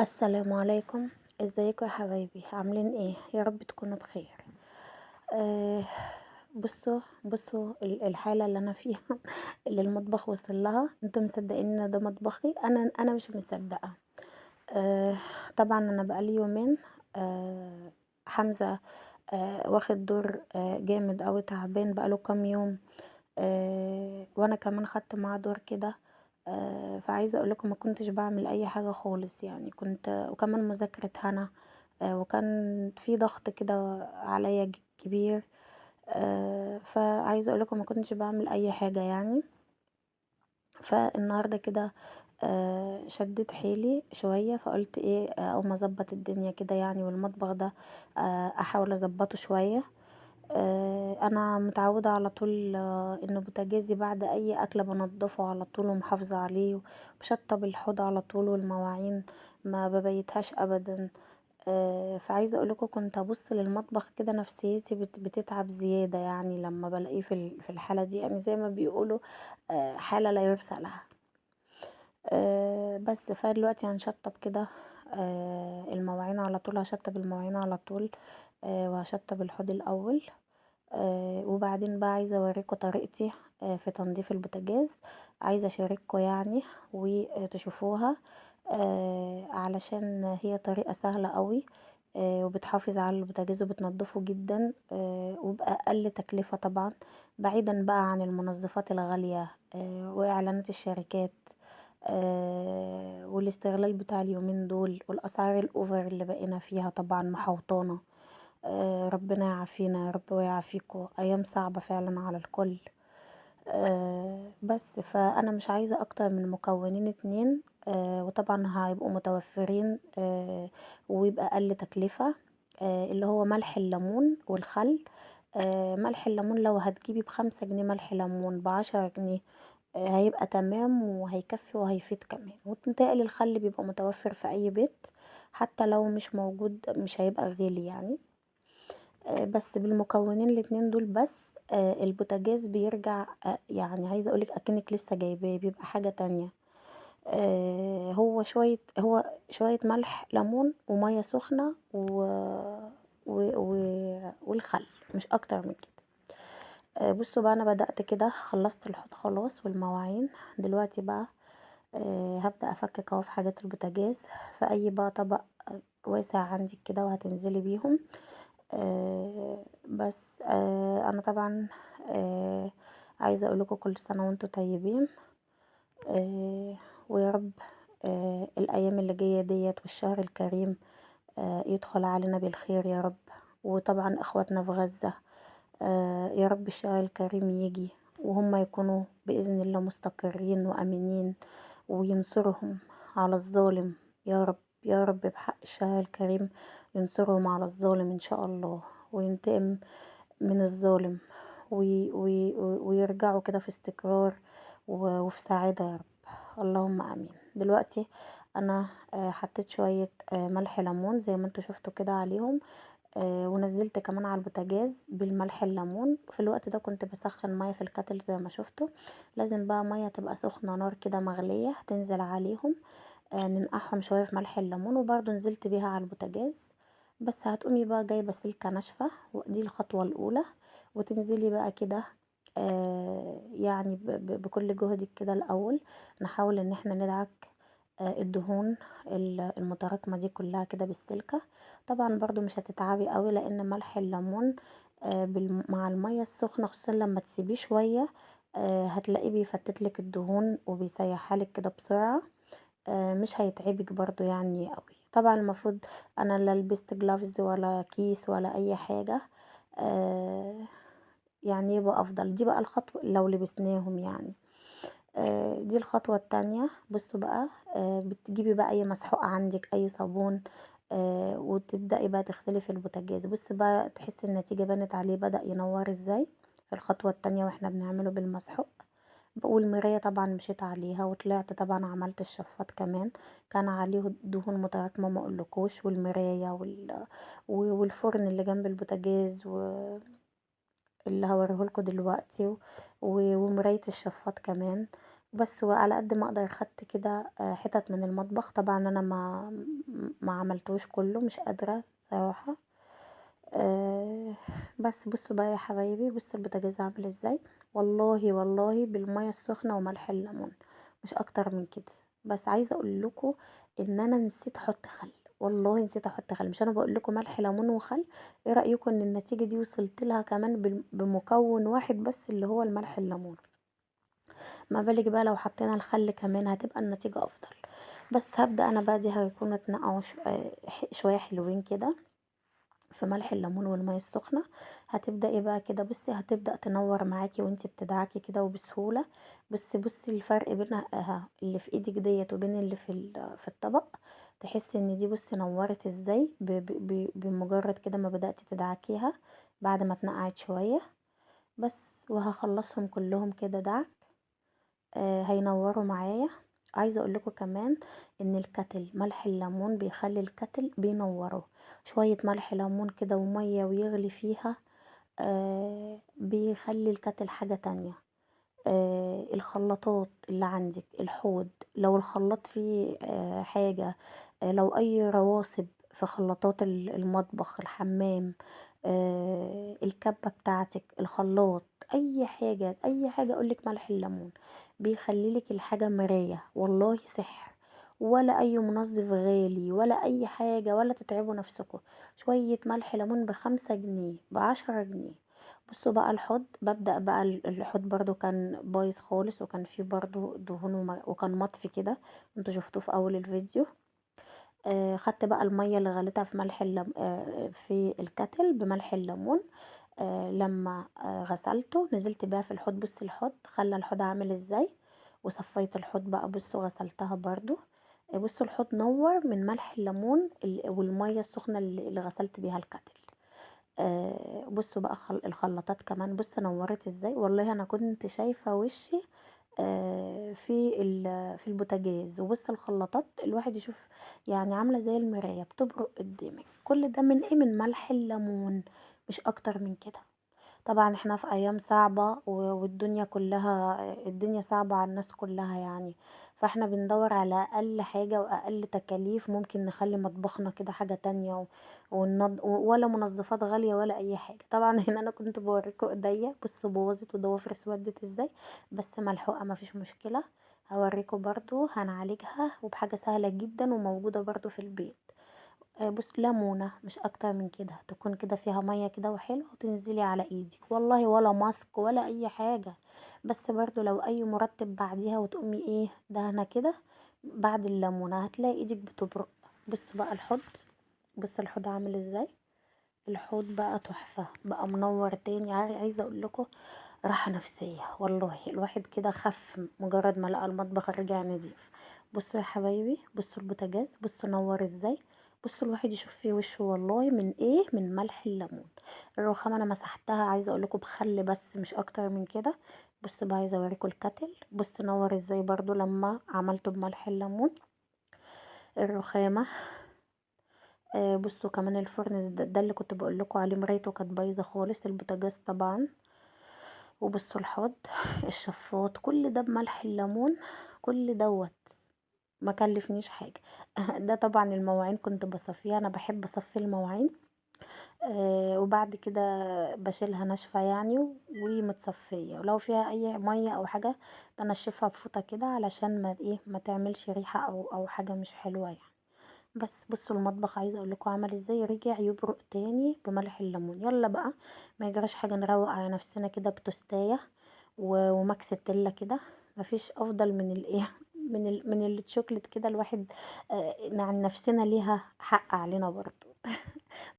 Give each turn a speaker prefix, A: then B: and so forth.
A: السلام عليكم. ازيكم يا حبايبي؟ عاملين ايه؟ يا رب تكونوا بخير. آه بصوا الحاله اللي انا فيها اللي المطبخ وصل لها. انتوا مصدقين ان ده مطبخي؟ انا مش مصدقه. آه طبعا انا بقالي يومين. حمزه واخد دور جامد اوي، تعبان بقاله كام يوم. وانا كمان خدت معاه دور كده. فعايزه اقول لكم ما كنتش بعمل اي حاجه خالص، يعني كنت وكمان مذاكره هنا. وكان في ضغط كده عليا كبير. فعايزه اقول لكم ما كنتش بعمل اي حاجه يعني. فالنهارده كده شديت حيلي شويه، فقلت ايه، اقوم اظبط الدنيا كده يعني، والمطبخ ده احاول اظبطه شويه. انا متعوده على طول انه بوتاجازي بعد اي اكله بنضفه على طول ومحافظه عليه، وبشطب الحوض على طول والمواعين ما ببيتهاش ابدا. فعايزه اقولكوا كنت ابص للمطبخ كده نفسيتي بتتعب زياده، يعني لما بلاقيه في الحاله دي، يعني زي ما بيقولوا حاله لا يرثى لها. بس فدلوقتي هنشطب كده المواعين على طول، هشطب المواعين على طول. وهشطب الحوض الاول. وبعدين بقى عايزة اوريكم طريقتي في تنظيف البوتاجاز. عايزة اشارككم يعني وتشوفوها، علشان هي طريقة سهلة قوي. وبتحافظ على البوتاجاز وبتنضفه جدا، وبأقل تكلفة طبعا، بعيدا بقى عن المنظفات الغالية واعلانات الشركات. والاستغلال بتاع اليومين دول والاسعار الاوفر اللي بقينا فيها طبعا محوطانا. ربنا يعافينا يا رب ويعافيكم، ايام صعبة فعلا على الكل. بس فانا مش عايزة اكتر من مكونين اتنين، وطبعا هيبقوا متوفرين ويبقى اقل تكلفة. اللي هو ملح الليمون والخل. ملح الليمون لو هتجيبي ب5 جنيه، ملح ليمون ب10 جنيه. هيبقى تمام وهيكفي وهيفيد كمان. ومتهيألي الخل بيبقى متوفر في اي بيت، حتى لو مش موجود مش هيبقى غالي يعني. بس بالمكونين الاتنين دول بس البوتاجاز بيرجع، يعني عايزة اقولك اكنك لسه جايباه، بيبقى حاجة تانية. هو شوية ملح ليمون ومية سخنة والخل، مش اكتر من كده. بصوا بقى، انا بدأت كده، خلصت الحوض خلاص والمواعين. دلوقتي بقى هبدأ افكك اهو في حاجات البوتاجاز، في اي بقى طبق واسع عندك كده وهتنزلي بيهم. بس انا طبعا آه عايزه اقول لكم كل سنه وانتم طيبين. ويا رب الايام اللي جايه ديت والشهر الكريم يدخل علينا بالخير يا رب. وطبعا اخواتنا في غزه، يا رب الشهر الكريم يجي وهم يكونوا باذن الله مستقرين وامنين، وينصرهم على الظالم. يا رب يا رب بحق الشهر الكريم ينصرهم على الظالم ان شاء الله، وينتقم من الظالم، ويرجعوا كده في استقرار وفي سعادة يا رب. اللهم امين. دلوقتي انا حطيت شوية ملح ليمون زي ما انتوا شفتوا كده عليهم. ونزلت كمان على البوتاجاز بالملح الليمون. في الوقت ده كنت بسخن ميه في الكاتل زي ما شفتوا. لازم بقى ميه تبقى سخنه، نار كده مغليه، هتنزل عليهم ننقعهم شويه في ملح الليمون، وبرضو نزلت بيها على البوتاجاز. بس هتقومي بقى جايبه سلكه ناشفه، ودي الخطوه الاولى. وتنزلي بقى كده يعني بكل جهدك كده الاول. نحاول ان احنا ندعك الدهون المتراكمه دي كلها كده بالسلكه. طبعا برضو مش هتتعبي قوي، لان ملح الليمون مع المية السخنة، خصوصا لما تسيبيه شوية هتلاقيه بيفتتلك الدهون وبيسيحالك كده بسرعة. مش هيتعبك برضو يعني قوي. طبعا المفروض انا لا لبست جلافز ولا كيس ولا اي حاجة، آه، يعني يبقى افضل. دي بقى الخطوة لو لبسناهم يعني. دي الخطوة التانية. بصوا بقى، بتجيبي بقى اي مسحوق عندك، اي صابون، وتبدأي بقى تغسلي في البوتاجاز. بص بقى تحسي النتيجة بانت عليه، بدأ ينور ازاي في الخطوة التانية واحنا بنعمله بالمسحوق. والمراية طبعا مشيت عليها وطلعت، طبعا عملت الشفاط كمان، كان عليه دهون متراكمة ما اقولكوش، والمراية والفرن اللي جنب البوتاجاز اللي هوريهولكوا دلوقتي، ومراية الشفاط كمان. بس وعلى قد ما اقدر خدت كده حتت من المطبخ. طبعا انا ما عملتوش كله، مش قادرة صراحة. آه بس بصوا بقى يا حبايبي، بصوا البوتاجاز عامل ازاي. والله والله بالمية السخنة وملح الليمون، مش اكتر من كده. بس عايزة اقول لكم ان انا نسيت احط خل. والله نسيت احط خل. مش انا بقول لكم ملح ليمون وخل؟ ايه رأيكم ان النتيجة دي وصلت لها كمان بمكون واحد بس اللي هو الملح الليمون؟ ما بالك بقى لو حطينا الخل كمان هتبقى النتيجة افضل. بس هبدأ انا بقى، دي هيكونوا اتنقعوا شوية حلوين كده في ملح الليمون والمية السخنة. هتبدأي بقى كده، بصي هتبدأ تنور معاكي وانتي بتدعكي كده وبسهولة. بصي الفرق بين اللي في ايدك ديت وبين اللي في الطبق. تحسي ان دي بصي نورت ازاي بمجرد كده ما بدأتي تدعكيها بعد ما اتنقعت شوية. بس وهخلصهم كلهم كده دعك. هينوروا معايا. عايزه اقول لكم كمان ان الكتل ملح الليمون بيخلي الكتل بينوره. شويه ملح ليمون كده وميه ويغلي فيها، بيخلي الكتل حاجه تانية. الخلاطات اللي عندك، الحوض لو الخلاط فيه حاجة، لو أي رواسب في خلاطات المطبخ، الحمام، الكبة بتاعتك، الخلاط، أي حاجة أي حاجة، أقولك ملح الليمون بيخليلك الحاجة مراية. والله سحر. ولا أي منظف غالي ولا أي حاجة، ولا تتعبوا نفسكم. شوية ملح ليمون ب5 جنيه ب10 جنيه. بصوا بقى الحوض، ببدأ بقى الحوض برضو كان بايظ خالص، وكان فيه برضو دهون وكان مطفي كده. انتوا شفتوه في اول الفيديو. خدت بقى المية اللي غليتها في ملح في الكتل بملح الليمون. لما غسلته نزلت بيها في الحوض. بص الحوض خلى الحوض عامل ازاي. وصفيت الحوض بقى، بصوا غسلتها برضو. بصوا الحوض نور من ملح الليمون والمية السخنة اللي غسلت بيها الكتل. بصوا بقى الخلاطات كمان، بص نورت ازاي. والله انا كنت شايفة وشي في البوتاجاز. وبص الخلاطات الواحد يشوف يعني عاملة زي المراية بتبرق قدامك. كل ده من ايه؟ من ملح الليمون، مش اكتر من كده. طبعا احنا في ايام صعبة والدنيا كلها، الدنيا صعبة على الناس كلها يعني. فاحنا بندور على اقل حاجة واقل تكاليف ممكن نخلي مطبخنا كده حاجة تانية ولا منظفات غالية ولا اي حاجة. طبعا هنا انا كنت بوريكم ايديا، بص بوظت وضوافر اسودت ازاي. بس ملحوقة مفيش مشكلة. هوريكم برضو هنعالجها وبحاجة سهلة جدا وموجودة برضو في البيت. بص ليمونة مش اكتر من كده، تكون كده فيها مية كده وحلوة، وتنزلي على ايدك. والله ولا ماسك ولا اي حاجة. بس برضو لو اي مرطب بعديها وتقومي ايه دهنة كده بعد الليمونة، هتلاقي ايدك بتبرق. بص بقى الحوض، بص الحوض عامل ازاي. الحوض بقى تحفة، بقى منور تاني. عايزة اقول لكم راحة نفسية. والله الواحد كده خف مجرد ما لقى المطبخ رجع نضيف. بصوا يا حبايبي، بصوا البوتاجاز بصوا نور ازاي. بصوا الواحد يشوف فيه وشه. والله من ايه؟ من ملح الليمون. الرخامة انا مسحتها عايزة اقول لكم بخل بس مش اكتر من كده. بصوا بقى عايزة اوريكم الكتل بصوا نور ازاي برضو لما عملته بملح الليمون. الرخامة. بصوا كمان الفرن ده اللي كنت بقول لكم عليه مرايته كانت بايظه خالص. البوتاجاز طبعا. وبصوا الحوض، الشفاط، كل ده بملح الليمون. كل دوت ما كلفنيش حاجه. ده طبعا المواعين كنت بصفيها، انا بحب اصفي المواعين. وبعد كده بشيلها ناشفه يعني ومتصفيه، ولو فيها اي ميه او حاجه بنشفها بفوطه كده علشان ما تعملش ريحه او حاجه مش حلوه يعني. بس بصوا المطبخ عايزه اقول لكم عمل ازاي، رجع يبرق تاني بملح الليمون. يلا بقى ما يجراش حاجه، نروق على نفسنا كده بتوستايه وماكس تيلا كده. مفيش افضل من الايه من الشوكليت كده. الواحد عن نفسنا ليها حق علينا برضو.